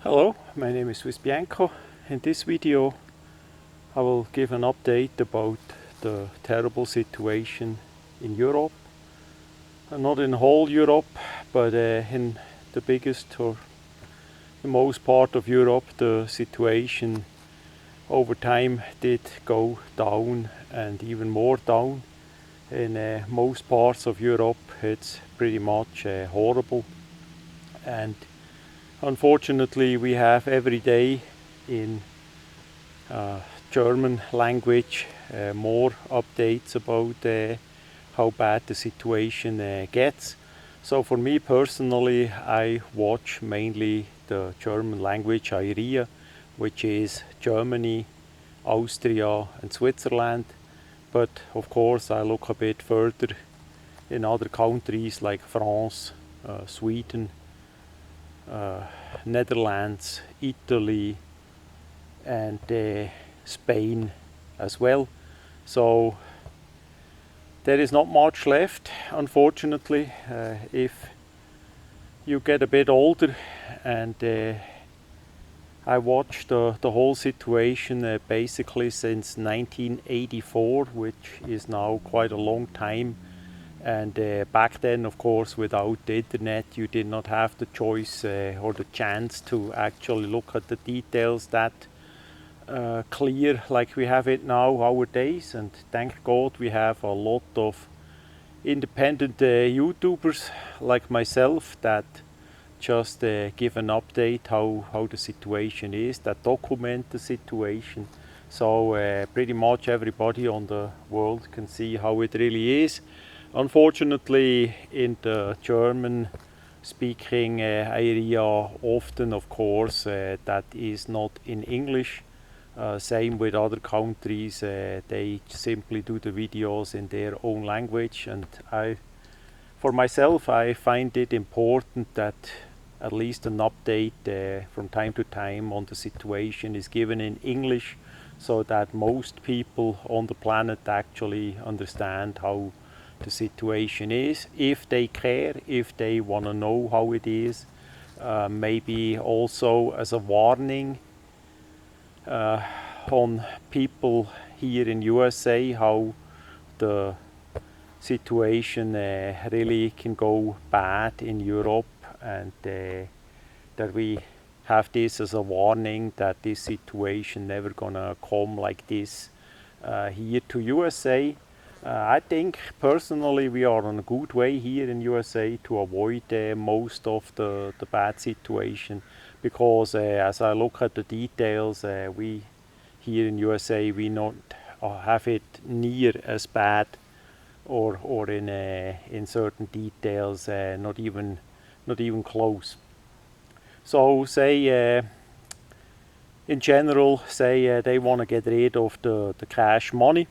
Hello, my name is Swiss Bianco. In this video I will give an update about the terrible situation in Europe. Not in whole Europe, but in the biggest or the most part of Europe, the situation over time did go down and even more down. In most parts of Europe it's pretty much horrible, and unfortunately we have every day in German language more updates about how bad the situation gets. So for me personally, I watch mainly the German language area, which is Germany, Austria and Switzerland. But of course I look a bit further in other countries like France, Sweden, Netherlands, Italy and Spain as well. So there is not much left, unfortunately. If you get a bit older, and I watched the whole situation basically since 1984, which is now quite a long time. And back then, of course, without the internet, you did not have the choice or the chance to actually look at the details that clear like we have it nowadays. And thank God we have a lot of independent YouTubers like myself that just give an update how the situation is, that document the situation. So pretty much everybody on the world can see how it really is. Unfortunately, in the German speaking area, often of course that is not in English. Same with other countries, they simply do the videos in their own language, and for myself I find it important that at least an update from time to time on the situation is given in English, so that most people on the planet actually understand how the situation is, if they care, if they want to know how it is. Maybe also as a warning on people here in USA, how the situation really can go bad in Europe, and that we have this as a warning that this situation never gonna come like this here to USA. I think personally we are on a good way here in USA to avoid most of the bad situation, because as I look at the details, we here in USA we not have it near as bad, or in certain details not even close. So say in general, say they want to get rid of the cash money.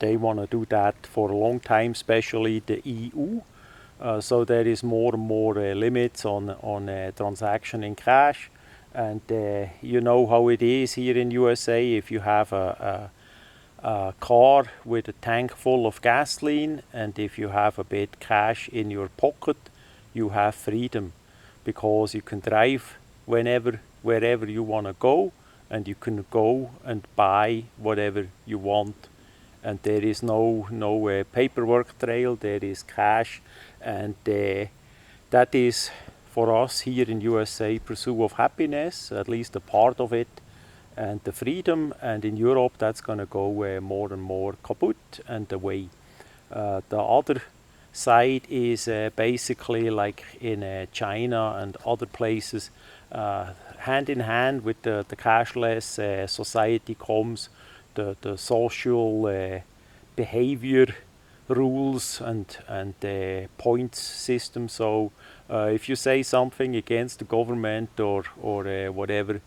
They want to do that for a long time, especially the EU. So there is more and more limits on transaction in cash. And you know how it is here in USA. If you have a car with a tank full of gasoline, and if you have a bit cash in your pocket, you have freedom, because you can drive wherever you want to go, and you can go and buy whatever you want. And there is no paperwork trail, there is cash, and that is for us here in USA pursuit of happiness, at least a part of it, and the freedom. And in Europe that's going to go more and more kaput and away. The other side is basically like in China and other places, hand in hand with the cashless society comes the social behavior rules and points system. So if you say something against the government or whatever,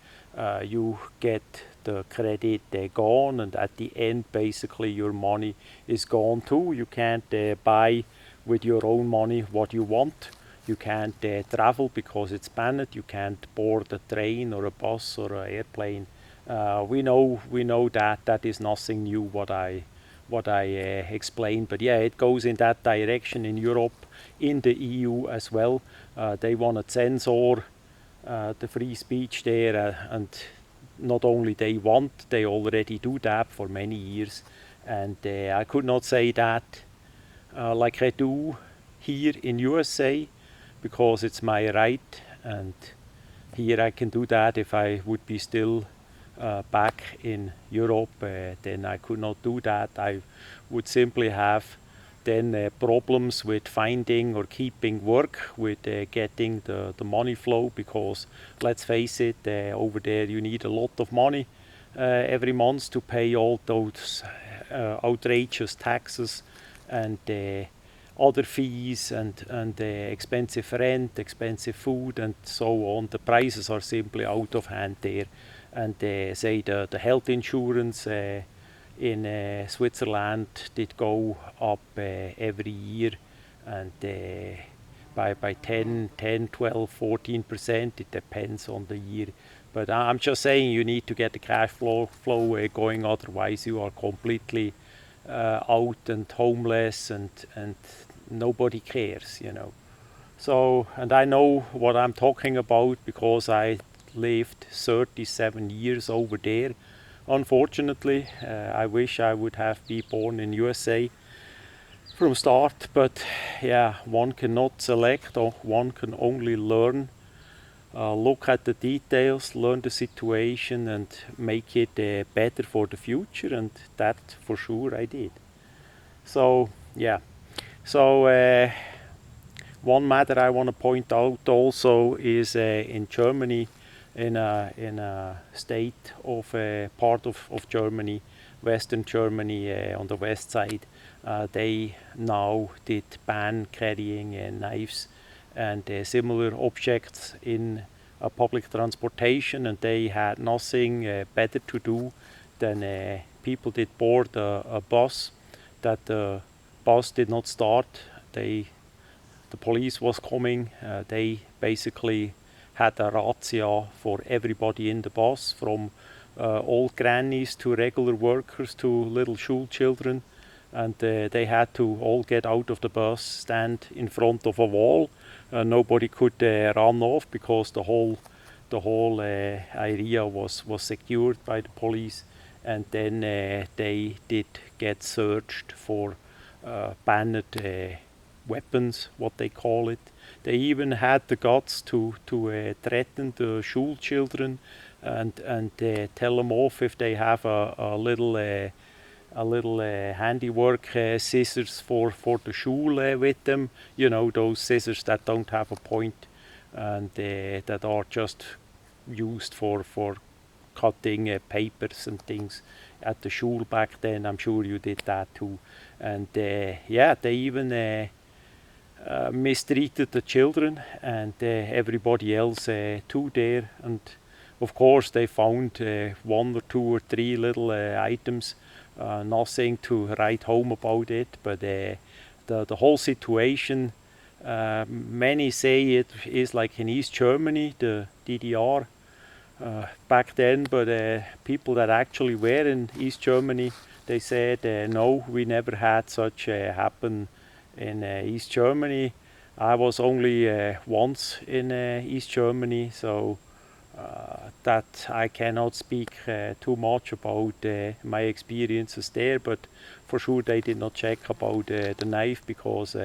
you get the credit gone, and at the end basically your money is gone too. You can't buy with your own money what you want. You can't travel because it's banned. You can't board a train or a bus or an airplane. We know that is nothing new what I explained, but yeah, it goes in that direction in Europe, in the EU as well. They want to censor the free speech there, and not only they want, they already do that for many years, and I could not say that like I do here in USA, because it's my right, and here I can do that. If I would be still back in Europe, then I could not do that. I would simply have then problems with finding or keeping work, with getting the money flow, because let's face it, over there you need a lot of money every month to pay all those outrageous taxes and other fees, and expensive rent, expensive food, and so on. The prices are simply out of hand there. And say the health insurance in Switzerland did go up every year, and by 10, 12, 14%. It depends on the year. But I'm just saying, you need to get the cash flow going, otherwise you are completely out and homeless, and nobody cares, you know. So, and I know what I'm talking about, because I lived 37 years over there. Unfortunately, I wish I would have been born in USA from start, but yeah, one cannot select, or one can only learn. Look at the details, learn the situation, and make it better for the future, and that for sure I did. So yeah, so one matter I want to point out also is in Germany, in a state of part of Germany, Western Germany, on the west side, they now did ban carrying knives and similar objects in public transportation, and they had nothing better to do than people did board a bus, that the bus did not start. The police was coming. They basically had a razzia for everybody in the bus, from old grannies to regular workers to little school children, and they had to all get out of the bus, stand in front of a wall. Nobody could run off, because the whole area was secured by the police, and then they did get searched for banned weapons, what they call it. They even had the guts to threaten the school children, and tell them off if they have a little handiwork scissors for the school with them. You know, those scissors that don't have a point, and that are just used for cutting papers and things at the school back then. I'm sure you did that too. And yeah, they even mistreated the children and everybody else too there. And of course they found one or two or three little items, nothing to write home about it, but the whole situation, many say it is like in East Germany, the DDR back then, but people that actually were in East Germany, they said no, we never had such happen in East Germany. I was only once in East Germany, so that I cannot speak too much about my experiences there, but for sure they did not check about the knife, because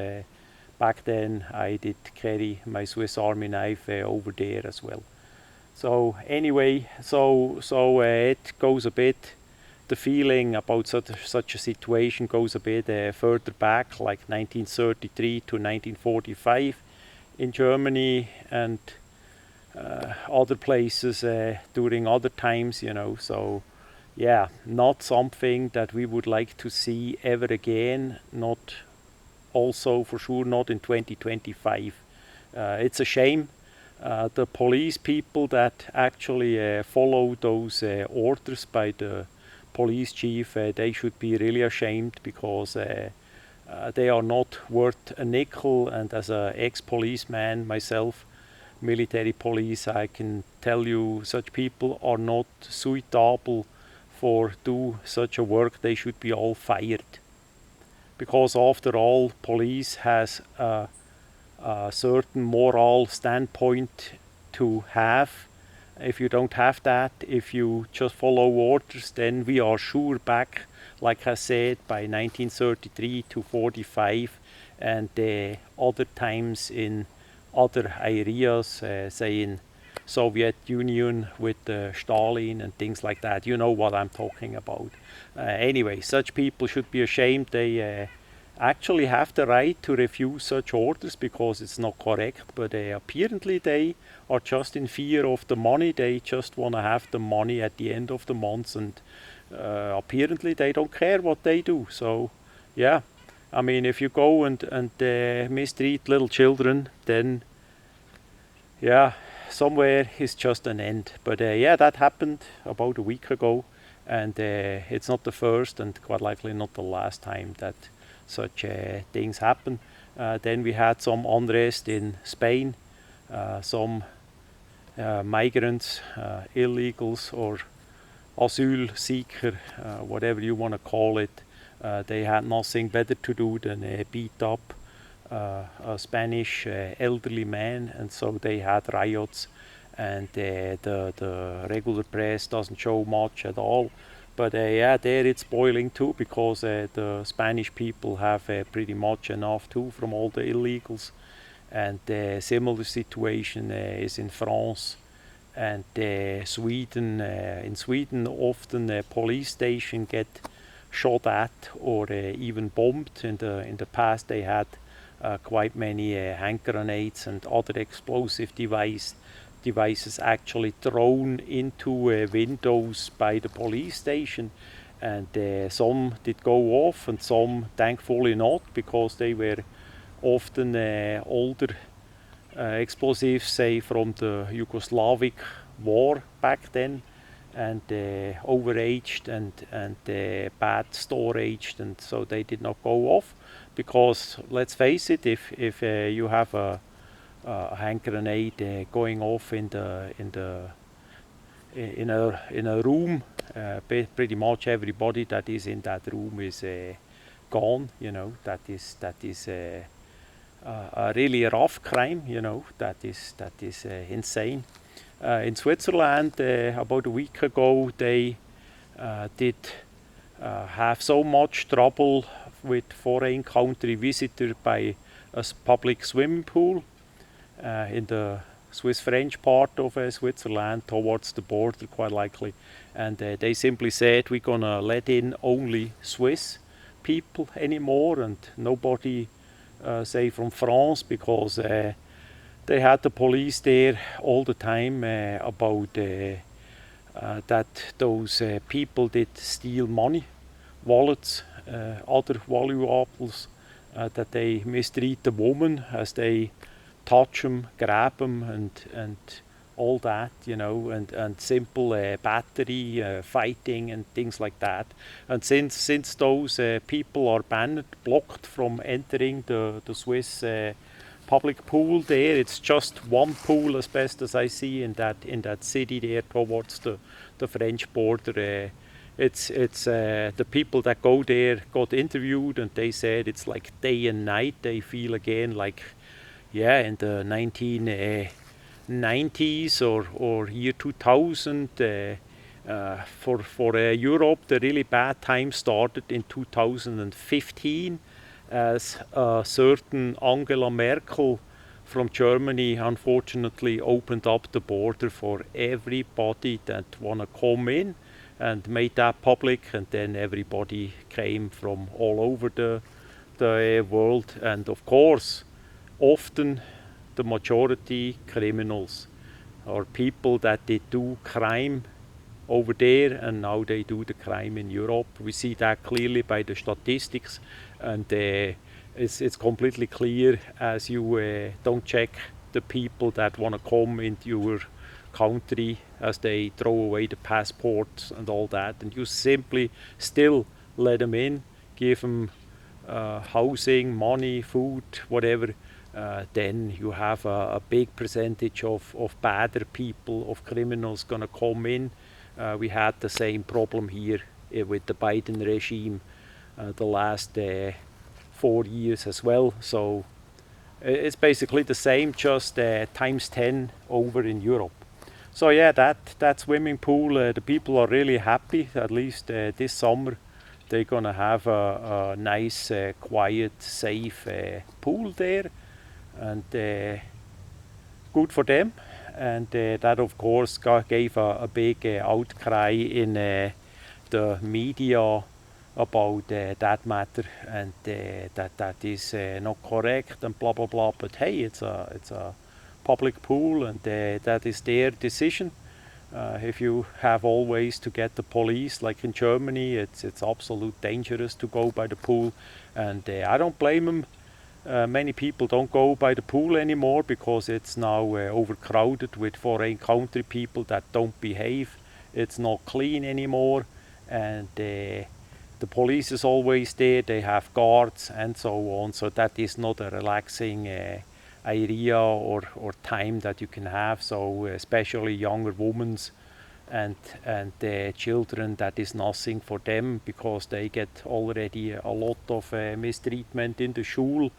back then I did carry my Swiss Army knife over there as well. So anyway, so it goes a bit, the feeling about such a situation goes a bit further back, like 1933 to 1945 in Germany, and other places during other times, you know. So yeah, not something that we would like to see ever again, not also for sure not in 2025. It's a shame. The police people that actually follow those orders by the police chief, they should be really ashamed, because they are not worth a nickel. And as an ex-policeman myself, military police, I can tell you, such people are not suitable for do such a work. They should be all fired, because after all, police has a certain moral standpoint to have. If you don't have that, if you just follow orders, then we are sure back, like I said, by 1933 to 45, and other times in other areas, say in Soviet Union with Stalin and things like that. You know what I'm talking about. Anyway, such people should be ashamed. They actually have the right to refuse such orders because it's not correct, but apparently they are just in fear of the money. They just want to have the money at the end of the month, and apparently they don't care what they do. So yeah, I mean, if you go and mistreat little children, then yeah, somewhere is just an end. But yeah, that happened about a week ago, and it's not the first and quite likely not the last time that such things happen. Then we had some unrest in Spain, some migrants, illegals or asyl seeker, whatever you want to call it. They had nothing better to do than beat up a Spanish elderly man, and so they had riots, and the regular press doesn't show much at all. But yeah, there it's boiling too, because the Spanish people have pretty much enough too from all the illegals. And similar situation is in France and Sweden. In Sweden, often police station get shot at or even bombed. In the past, they had quite many hand grenades and other explosive devices actually thrown into windows by the police station, and some did go off and some thankfully not, because they were often older explosives, say from the Yugoslavic war back then, and overaged and bad storaged, and so they did not go off. Because let's face it, if you have a hand grenade going off in a room, pretty much everybody that is in that room is gone. You know, that is a really rough crime. You know, that is insane. In Switzerland, about a week ago, they did have so much trouble with foreign country visitor by a public swimming pool in the Swiss-French part of Switzerland, towards the border quite likely, and they simply said, we're gonna let in only Swiss people anymore, and nobody say from France, because they had the police there all the time about that those people did steal money, wallets, other valuables, that they mistreat the woman as they touch them, grab them, and all that, you know, and simple battery, fighting and things like that. And since those people are banned, blocked from entering the Swiss public pool there, it's just one pool as best as I see in that city there towards the French border. It's the people that go there got interviewed, and they said it's like day and night. They feel again like, yeah, in the 1990s or year 2000. For Europe, the really bad time started in 2015, as a certain Angela Merkel from Germany unfortunately opened up the border for everybody that wanna come in, and made that public, and then everybody came from all over the world, and of course often the majority criminals, or people that did do crime over there and now they do the crime in Europe. We see that clearly by the statistics, and it's completely clear, as you don't check the people that want to come into your country, as they throw away the passports and all that, and you simply still let them in, give them housing, money, food, whatever. Then you have a big percentage of badder people, of criminals gonna come in. We had the same problem here with the Biden regime the last 4 years as well. So It's basically the same, just times 10 over in Europe. So yeah, that swimming pool, the people are really happy. At least this summer, they're gonna have a nice, quiet, safe pool there, and good for them. And that, of course, gave a big outcry in the media about that matter, and that is not correct and blah blah blah. But hey, it's a public pool, and that is their decision. If you have always to get the police, like in Germany, it's absolute dangerous to go by the pool, and I don't blame them. Many people don't go by the pool anymore because it's now overcrowded with foreign country people that don't behave. It's not clean anymore, and the police is always there. They have guards and so on. So that is not a relaxing area or time that you can have. So especially younger women and children, that is nothing for them because they get already a lot of mistreatment in the school,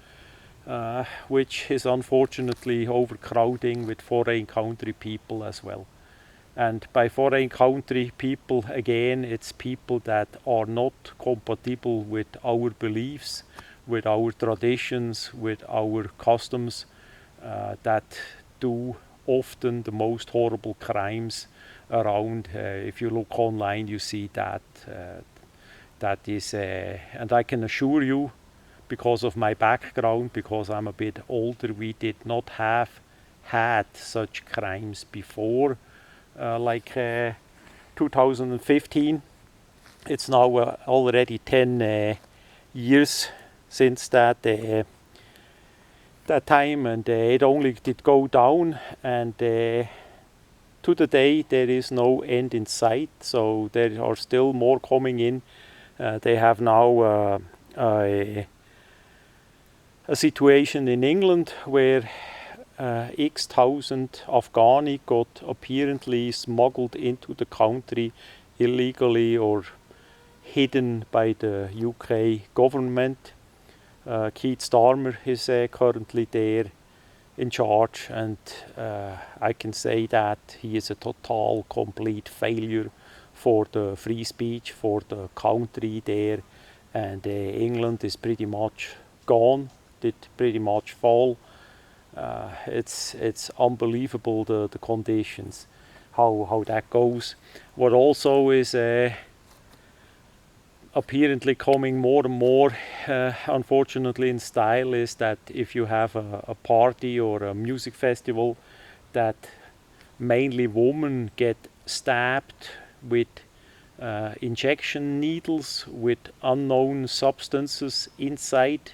which is unfortunately overcrowding with foreign country people as well. And by foreign country people, again, it's people that are not compatible with our beliefs, with our traditions, with our customs, that do often the most horrible crimes around. If you look online, you see that. That is, and I can assure you, because of my background, because I'm a bit older, we did not have had such crimes before. Like 2015, it's now already 10 years since that time, and it only did go down, and to the day there is no end in sight. So there are still more coming in. They have now a situation in England where X thousand Afghani got apparently smuggled into the country illegally or hidden by the UK government. Keith Starmer is currently there in charge, and I can say that he is a total, complete failure for the free speech, for the country there, and England is pretty much gone, did pretty much fall. It's unbelievable the conditions, how that goes. What also is apparently coming more and more, unfortunately, in style, is that if you have a party or a music festival, that mainly women get stabbed with injection needles with unknown substances inside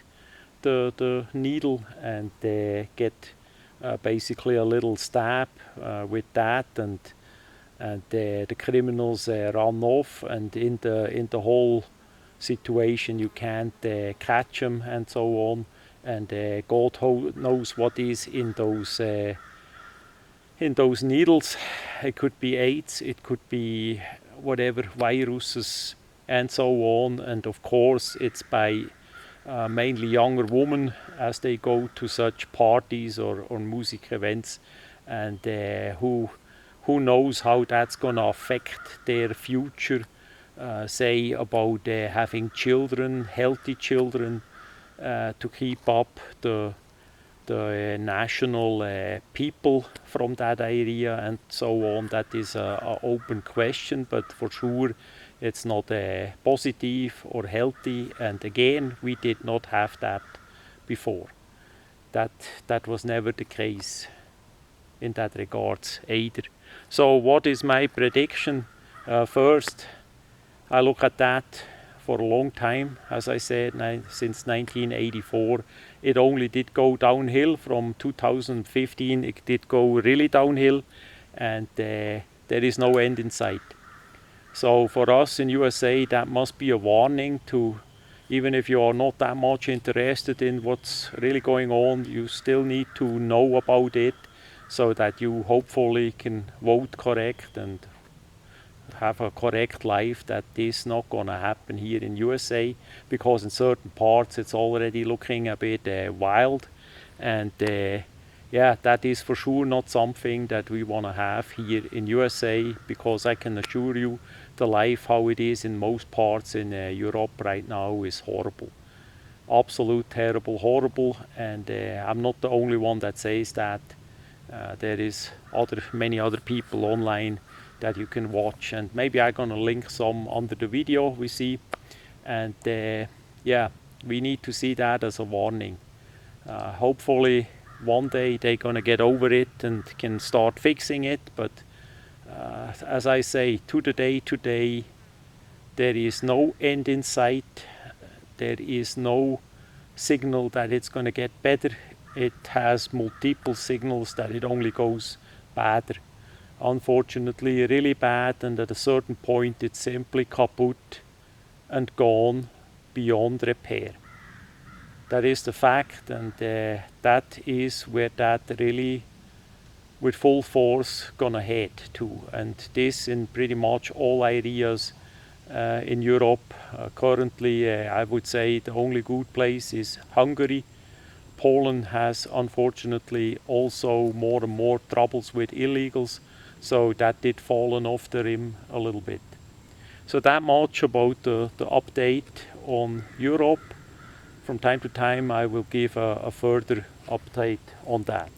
the needle, and they get basically a little stab with that, and the criminals run off, and in the whole situation you can't catch them and so on, and God knows what is in those needles. It could be AIDS, it could be whatever, viruses and so on, and of course it's by mainly younger women as they go to such parties or music events, and who knows how that's gonna affect their future, say about having children, healthy children, to keep up the national people from that area and so on. That is an open question, but for sure it's not positive or healthy, and again, we did not have that before. That was never the case in that regards either. So what is my prediction? First, I look at that for a long time, as I said, since 1984. It only did go downhill from 2015. It did go really downhill, and there is no end in sight. So for us in USA, that must be a warning to, even if you are not that much interested in what's really going on, you still need to know about it so that you hopefully can vote correct and have a correct life. That is not gonna happen here in USA, because in certain parts it's already looking a bit wild, And yeah, that is for sure not something that we want to have here in USA, because I can assure you the life how it is in most parts in Europe right now is horrible. Absolute terrible, horrible, and I'm not the only one that says that. There is many other people online that you can watch, and maybe I'm gonna link some under the video we see. And yeah, we need to see that as a warning. Hopefully one day they're gonna get over it and can start fixing it, but as I say, to the day today, there is no end in sight. There is no signal that it's going to get better. It has multiple signals that it only goes badder. Unfortunately, really bad, and at a certain point it's simply kaput and gone beyond repair. That is the fact, and that is where that really with full force gonna head to, and this in pretty much all areas in Europe. Currently, I would say the only good place is Hungary. Poland has unfortunately also more and more troubles with illegals, so that did fallen off the rim a little bit. So that much about the update on Europe. From time to time I will give a further update on that.